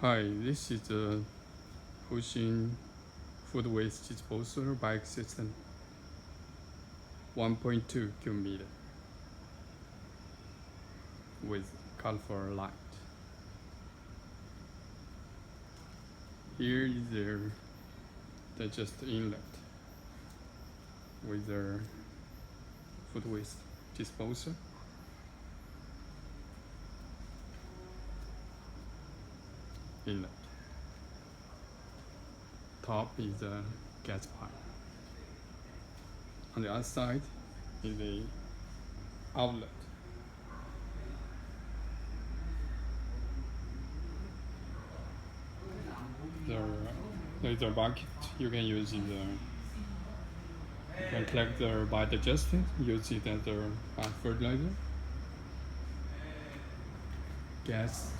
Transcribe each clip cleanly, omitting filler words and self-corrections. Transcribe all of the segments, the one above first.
Hi, this is the Puxin food waste disposal bike system, 1.2 cubic meter with colorful light. Here is the digest inlet with the food waste disposal. Inlet. Top is the gas pipe. On the other side is the outlet. There's a bucket you can use in the. You can collect the biodigester, use it as a fertilizer. Gas.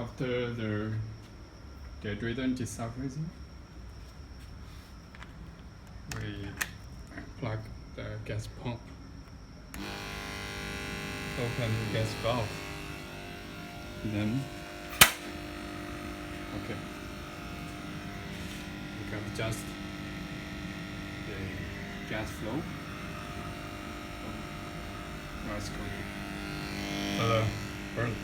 After the dehydrated desulfurizing, we plug the gas pump, open the gas valve, then you can adjust the gas flow. Now it's going to burn.